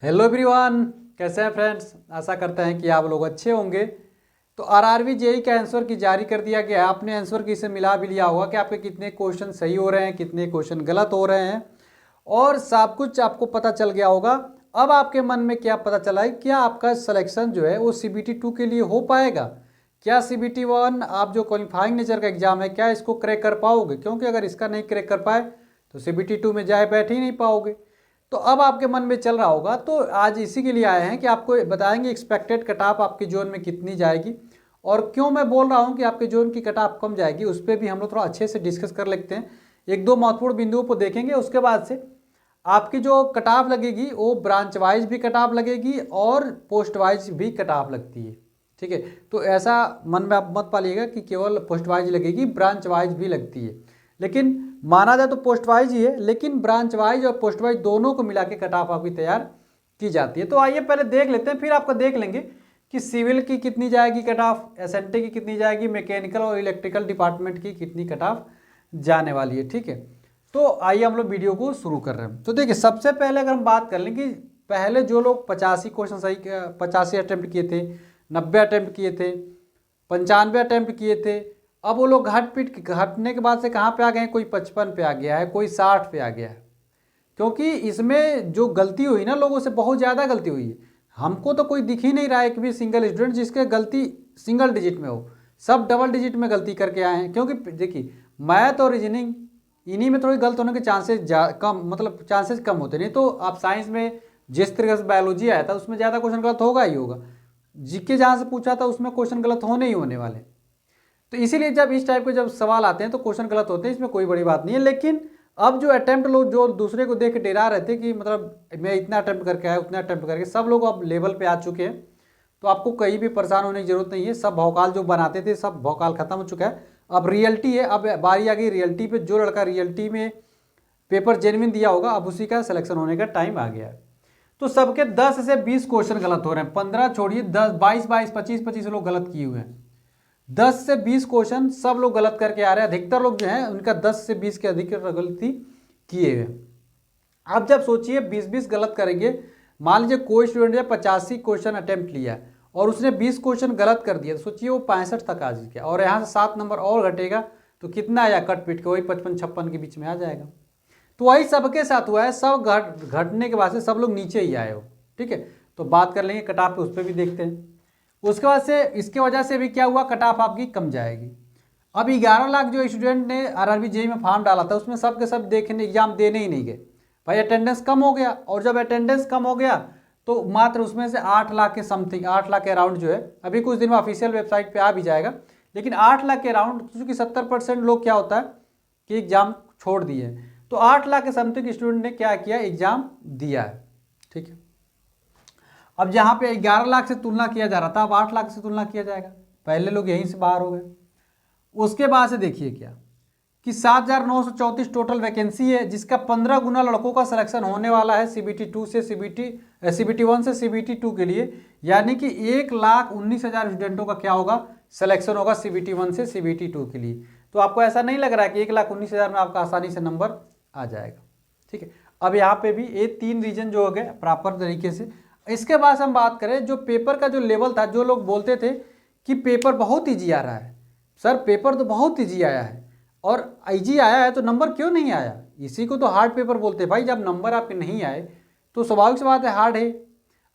Hello everyone, कैसे हैं friends. आशा करते हैं कि आप लोग अच्छे होंगे। तो आरआरबी जेई का आंसर की जारी कर दिया गया है। आपने आंसर की से मिला भी लिया होगा कि आपके कितने क्वेश्चन सही हो रहे हैं, कितने क्वेश्चन गलत हो रहे हैं और सब कुछ आपको पता चल गया होगा। अब आपके मन में क्या पता चला है, क्या आपका सिलेक्शन जो है वो सीबीटी 2 के लिए हो पाएगा? क्या सीबीटी 1 आप जो क्वालिफाइंग नेचर का एग्जाम है, क्या इसको क्रैक कर पाओगे? क्योंकि अगर इसका नहीं क्रैक कर पाए तो सीबीटी 2 में जाए बैठ ही नहीं पाओगे। तो अब आपके मन में चल रहा होगा, तो आज इसी के लिए आए हैं कि आपको बताएंगे एक्सपेक्टेड कट ऑफ आपकी जोन में कितनी जाएगी और क्यों मैं बोल रहा हूं कि आपके जोन की कट ऑफ कम जाएगी, उस पर भी हम लोग थोड़ा अच्छे से डिस्कस कर लेते हैं। एक दो महत्वपूर्ण बिंदुओं को देखेंगे, उसके बाद से आपकी जो कट ऑफ लगेगी वो ब्रांच वाइज भी कट ऑफ लगेगी और पोस्ट वाइज भी कट ऑफ लगती है। ठीक है, तो ऐसा मन में आप मत पालिएगा कि केवल पोस्ट वाइज लगेगी, ब्रांच वाइज भी लगती है। लेकिन माना जाए तो पोस्ट वाइज ही है, लेकिन ब्रांच वाइज और पोस्ट वाइज दोनों को मिला के कट ऑफ आपकी तैयार की जाती है। तो आइए पहले देख लेते हैं, फिर आपका देख लेंगे कि सिविल की कितनी जाएगी कट ऑफ, एसएनटी की कितनी जाएगी, मैकेनिकल और इलेक्ट्रिकल डिपार्टमेंट की कितनी कट ऑफ जाने वाली है। ठीक है, तो आइए हम लोग वीडियो को शुरू कर रहे हैं। तो देखिए, सबसे पहले अगर हम बात कर लें कि पहले जो लोग 85 क्वेश्चन सही 85 अटैम्प्ट किए थे, 90 अटैम्प्ट किए थे, 95 अटैम्प्ट किए थे, अब वो लोग घटने के बाद से कहाँ पे आ गए हैं? कोई 55 पे आ गया है, कोई 60 पे आ गया है। क्योंकि इसमें जो गलती हुई ना, लोगों से बहुत ज़्यादा गलती हुई है। हमको तो कोई दिख ही नहीं रहा है कि भी सिंगल स्टूडेंट जिसके गलती सिंगल डिजिट में हो, सब डबल डिजिट में गलती करके आए हैं। क्योंकि देखिए, मैथ और रीजनिंग इन्हीं में थोड़ी गलत होने के चांसेस कम, मतलब चांसेस कम होते। नहीं तो आप साइंस में जिस तरीके से बायोलॉजी आया था उसमें ज़्यादा क्वेश्चन गलत होगा ही होगा। जीके जहाँ से पूछा था उसमें क्वेश्चन गलत होने ही होने वाले। तो इसीलिए जब इस टाइप के जब सवाल आते हैं तो क्वेश्चन गलत होते हैं, इसमें कोई बड़ी बात नहीं है। लेकिन अब जो अटेम्प्ट लोग जो दूसरे को देख के डरा रहे थे कि मतलब मैं इतना अटेम्प्ट करके आया, उतना अटेम्प्ट करके, सब लोग अब लेवल पे आ चुके हैं। तो आपको कहीं भी परेशान होने की जरूरत नहीं है। सब भौकाल जो बनाते थे, सब भौकाल खत्म हो चुका है। अब रियलिटी है, अब बारी आ गई रियलिटी पे। जो लड़का रियलिटी में पेपर जेन्युइन दिया होगा, अब उसी का सिलेक्शन होने का टाइम आ गया है। तो सबके 10 से 20 क्वेश्चन गलत हो रहे हैं, 15 छोड़िए, 10 22 22 25 25 लोग गलत किए हुए हैं। 10 से 20 क्वेश्चन सब लोग गलत करके आ रहे हैं। अधिकतर लोग जो हैं उनका 10 से 20 के अधिक गलती किए हुए। अब जब सोचिए 20-20 गलत करेंगे, मान लीजिए कोई स्टूडेंट ने 85 क्वेश्चन अटेम्प्ट लिया और उसने 20 क्वेश्चन गलत कर दिया, तो सोचिए वो 65 तक आ गया और यहाँ से 7 नंबर और घटेगा तो कितना आया? कट पीट के वही 55-56 के बीच में आ जाएगा। तो वही सबके साथ हुआ है, सब घटने के बाद से सब लोग नीचे ही आए हो। ठीक है, तो बात कर लेंगे कट ऑफ पे, उस पर भी देखते हैं। उसके बाद से इसके वजह से भी क्या हुआ, कट ऑफ आपकी कम जाएगी। अब 11 लाख जो स्टूडेंट ने आरआरबी जेई में फॉर्म डाला था उसमें सब के सब देखने एग्जाम देने ही नहीं गए भाई, अटेंडेंस कम हो गया। और जब अटेंडेंस कम हो गया तो मात्र उसमें से 8 लाख के समथिंग, 8 लाख के अराउंड जो है, अभी कुछ दिन में ऑफिशियल वेबसाइट पे आ भी जाएगा, लेकिन 8 लाख के अराउंड, क्योंकि 70% लोग क्या होता है कि एग्जाम छोड़ दिए, तो 8 लाख के समथिंग स्टूडेंट ने क्या किया, एग्जाम दिया है। ठीक है, अब जहाँ पे 11 लाख से तुलना किया जा रहा था, अब 8 लाख से तुलना किया जाएगा। पहले लोग यहीं से बाहर हो गए। उसके बाद से देखिए क्या कि 7,934 टोटल वैकेंसी है, जिसका 15 गुना लड़कों का सिलेक्शन होने वाला है सीबीटी 2 से सीबीटी 1 से सीबीटी 2 के लिए। यानी कि 1,19,000 स्टूडेंटों का क्या होगा, सिलेक्शन होगा सीबीटी 1 से सीबीटी 2 के लिए। तो आपको ऐसा नहीं लग रहा है कि 1,19,000 में आपका आसानी से नंबर आ जाएगा। ठीक है, अब यहाँ पे भी ये 3 रीजन जो हो गए प्रॉपर तरीके से। इसके बाद हम बात करें जो पेपर का जो लेवल था, जो लोग बोलते थे कि पेपर बहुत ईजी आ रहा है, सर पेपर तो बहुत ईजी आया है, और ईजी आया है तो नंबर क्यों नहीं आया? इसी को तो हार्ड पेपर बोलते हैं भाई। जब नंबर आपके नहीं आए तो स्वाभाविक सी बात है हार्ड है।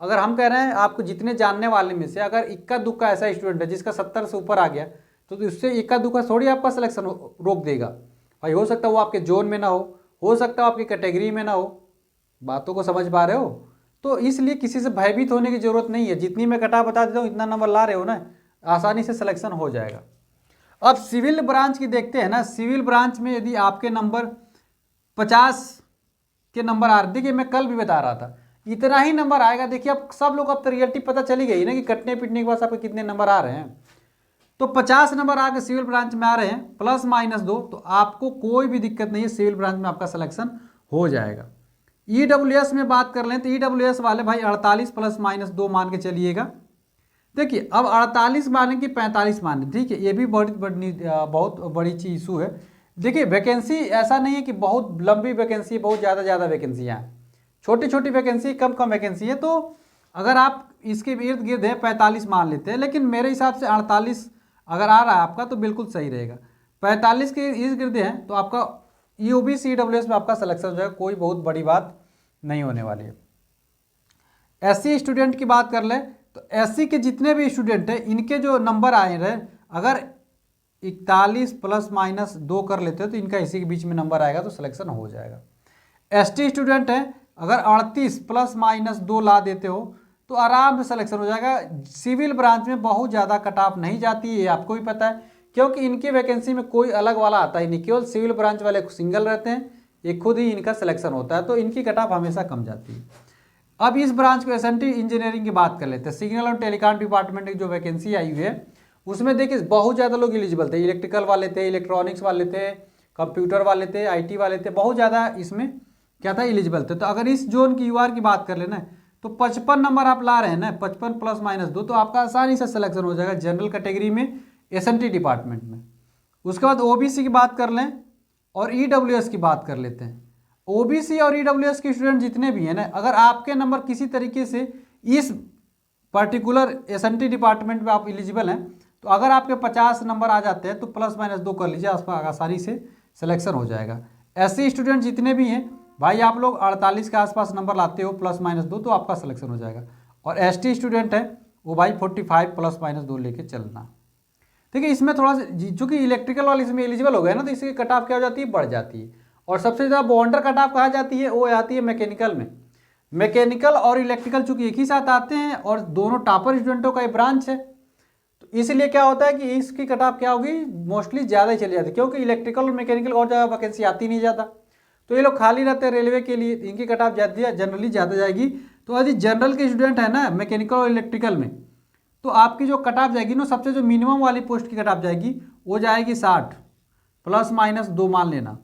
अगर हम कह रहे हैं आपको जितने जानने वाले में से अगर इक्का दुक्का ऐसा स्टूडेंट है जिसका 70 से ऊपर आ गया, तो उससे इक्का दुक्का थोड़ी आपका सिलेक्शन रोक देगा भाई। हो सकता है वो आपके जोन में ना हो सकता है आपकी कैटेगरी में ना हो। बातों को समझ पा रहे हो? तो इसलिए किसी से भयभीत होने की जरूरत नहीं है। जितनी मैं कटा बता देता हूँ, इतना नंबर ला रहे हो ना, आसानी से सिलेक्शन हो जाएगा। अब सिविल ब्रांच की देखते हैं ना। सिविल ब्रांच में यदि आपके नंबर 50 के नंबर आ रहे, देखिए मैं कल भी बता रहा था इतना ही नंबर आएगा। देखिए अब सब लोग, अब तो रियलिटी पता चली गई ना कि कटने पिटने के बाद आपके कितने नंबर आ रहे हैं। तो 50 नंबर आके सिविल ब्रांच में आ रहे हैं, +-2, तो आपको कोई भी दिक्कत नहीं है, सिविल ब्रांच में आपका सिलेक्शन हो जाएगा। ईडब्ल्यूएस में बात कर लें तो ईडब्ल्यूएस वाले भाई 48 +-2 मान के चलिएगा। देखिए अब 48 माने कि 45 माने, ठीक है, ये भी बहुत बड़ी चीज इशू है। देखिए वैकेंसी ऐसा नहीं है कि बहुत लंबी वैकेंसी, बहुत ज़्यादा वैकेंसियाँ हैं। छोटी छोटी वैकेंसी, कम कम वैकेंसी है। तो अगर आप इसके इर्द गिर्द है 45 मान लेते हैं, लेकिन मेरे हिसाब से 48 अगर आ रहा है आपका तो बिल्कुल सही रहेगा। 45 के इर्द गिर्द हैं तो आपका OBC EWS में आपका सिलेक्शन हो जाएगा, कोई बहुत बड़ी बात नहीं होने वाली है। SC स्टूडेंट की बात कर लें तो SC के जितने भी स्टूडेंट हैं इनके जो नंबर आए रहे, अगर 41 प्लस माइनस 2 कर लेते हो तो इनका इसी के बीच में नंबर आएगा तो सिलेक्शन हो जाएगा। ST स्टूडेंट है, अगर 38 प्लस माइनस 2 ला देते हो तो आराम से सिलेक्शन हो जाएगा। सिविल ब्रांच में बहुत ज़्यादा कट ऑफ नहीं जाती है, ये आपको भी पता है, क्योंकि इनकी वैकेंसी में कोई अलग वाला आता ही नहीं, केवल सिविल ब्रांच वाले सिंगल रहते हैं, ये खुद ही इनका सिलेक्शन होता है, तो इनकी कट ऑफ हमेशा कम जाती है। अब इस ब्रांच को SNT इंजीनियरिंग की बात कर लेते हैं। सिग्नल और टेलीकॉम डिपार्टमेंट की जो वैकेंसी आई हुई है उसमें देखिए बहुत ज़्यादा लोग एलिजिबल थे, इलेक्ट्रिकल वाले थे, इलेक्ट्रॉनिक्स वाले थे, कंप्यूटर वाले थे, IT वाले थे, बहुत ज़्यादा इसमें क्या था एलिजिबल थे। तो अगर इस जोन की UR की बात कर लेना तो 55 नंबर आप ला रहे हैं ना, 55 प्लस माइनस 2, तो आपका आसानी से सिलेक्शन हो जाएगा जनरल कैटेगरी में SNT डिपार्टमेंट में। उसके बाद OBC की बात कर लें और EWS की बात कर लेते हैं। OBC और EWS के स्टूडेंट जितने भी हैं ना, अगर आपके नंबर किसी तरीके से इस पर्टिकुलर SNT डिपार्टमेंट में आप एलिजिबल हैं तो अगर आपके 50 नंबर आ जाते हैं तो प्लस माइनस 2 कर लीजिए, आसानी से सिलेक्शन हो जाएगा। SC स्टूडेंट जितने भी हैं भाई, आप लोग 48 के आसपास नंबर लाते हो प्लस माइनस 2 तो आपका सिलेक्शन हो जाएगा। और ST स्टूडेंट है वो भाई 45 प्लस माइनस 2 लेके चलना। देखिए इसमें थोड़ा सा चूँकि इलेक्ट्रिकल वाले इसमें एलिजिबल हो गए ना तो इसकी कट ऑफ क्या हो जाती है, बढ़ जाती है। और सबसे ज़्यादा बॉन्डर कट ऑफ कहा जाती है वो आती है मैकेनिकल में। मैकेनिकल और इलेक्ट्रिकल चूँकि एक ही साथ आते हैं और दोनों टॉपर स्टूडेंटों का ये ब्रांच है, तो इसलिए क्या होता है कि इसकी कट ऑफ क्या होगी, मोस्टली ज़्यादा ही चली जाती है, क्योंकि इलेक्ट्रिकल और मैकेनिकल और ज़्यादा वैकेंसी आती नहीं ज़्यादा, तो ये लोग खाली रहते हैं रेलवे के लिए, इनकी कट ऑफ जनरली ज़्यादा जाएगी। तो यदि जनरल के स्टूडेंट है ना मैकेनिकल और इलेक्ट्रिकल में, तो आपकी जो कट ऑफ जाएगी ना, सबसे जो मिनिमम वाली पोस्ट की कट ऑफ जाएगी वो जाएगी 60 प्लस माइनस 2 मान लेना,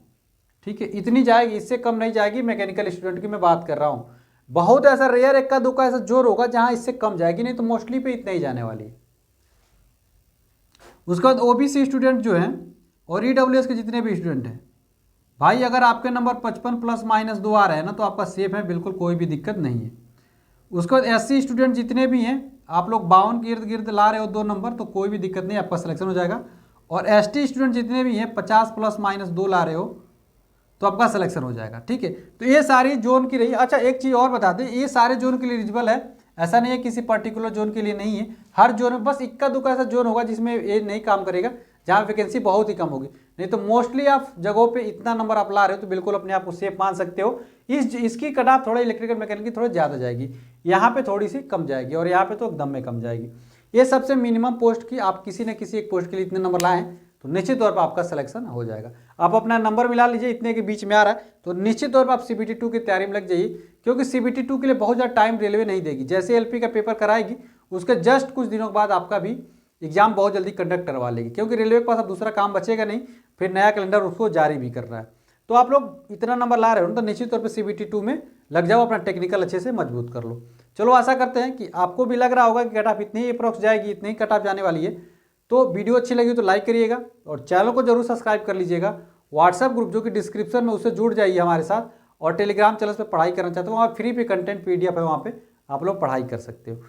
ठीक है, इतनी जाएगी, इससे कम नहीं जाएगी। मैकेनिकल स्टूडेंट की मैं बात कर रहा हूँ, बहुत ऐसा रेयर एक का दो का ऐसा जोर होगा जहाँ इससे कम जाएगी, नहीं तो मोस्टली पे इतना ही जाने वाली है। उसके बाद OBC स्टूडेंट जो हैं और EWS के जितने भी स्टूडेंट हैं भाई, अगर आपके नंबर 55 प्लस माइनस 2 आ रहे हैं ना तो आपका सेफ है, बिल्कुल कोई भी दिक्कत नहीं है। उसके बाद SC स्टूडेंट जितने भी हैं, आप लोग 52 के इर्द गिर्द ला रहे हो 2 नंबर तो कोई भी दिक्कत नहीं, आपका सिलेक्शन हो जाएगा। और ST स्टूडेंट जितने भी हैं 50 प्लस माइनस 2 ला रहे हो तो आपका सिलेक्शन हो जाएगा, ठीक है। तो ये सारी जोन की रही। अच्छा एक चीज़ और बता दें, ये सारे जोन के लिए एलिजिबल है, ऐसा नहीं है किसी पर्टिकुलर जोन के लिए नहीं है। हर जोन में बस इक्का दुक्का ऐसा जोन होगा जिसमें ये नहीं काम करेगा, जहाँ वैकेंसी बहुत ही कम होगी, नहीं तो मोस्टली आप जगहों पे इतना नंबर आप ला रहे हो तो बिल्कुल अपने आप को सेफ मान सकते हो। इसकी कट ऑफ थोड़ा इलेक्ट्रिकल मैकेनिकल थोड़ी ज़्यादा जाएगी, यहाँ पे थोड़ी सी कम जाएगी और यहाँ पे तो एकदम में कम जाएगी। ये सबसे मिनिमम पोस्ट की आप किसी न किसी एक पोस्ट के लिए इतने नंबर लाएँ तो निश्चित तौर पर आपका सिलेक्शन हो जाएगा। आप अपना नंबर मिला लीजिए, इतने के बीच में आ रहा है तो निश्चित तौर पर आप CBT 2 की तैयारी में लग जाइए, क्योंकि CBT 2 के लिए बहुत ज़्यादा टाइम रेलवे नहीं देगी। जैसे LP का पेपर कराएगी उसके जस्ट कुछ दिनों के बाद आपका भी एग्जाम बहुत जल्दी कंडक्ट करवा लेगी, क्योंकि रेलवे के पास अब दूसरा काम बचेगा नहीं, फिर नया कैलेंडर उसको जारी भी कर रहा है। तो आप लोग इतना नंबर ला रहे हो तो निश्चित तौर पर CBT 2 में लग जाओ, अपना टेक्निकल अच्छे से मजबूत कर लो। चलो आशा करते हैं कि आपको भी लग रहा होगा कि कट ऑफ इतनी ही अप्रोक्स जाएगी, इतनी ही कट ऑफ जाने वाली है। तो वीडियो अच्छी लगी तो लाइक करिएगा और चैनल को जरूर सब्सक्राइब कर लीजिएगा। व्हाट्सएप ग्रुप जो कि डिस्क्रिप्शन में, उससे जुड़ जाइए हमारे साथ। और टेलीग्राम चैनल पर पढ़ाई करना चाहते हो, वहाँ फ्री पे कंटेंट PDF है, वहाँ पे आप लोग पढ़ाई कर सकते हो।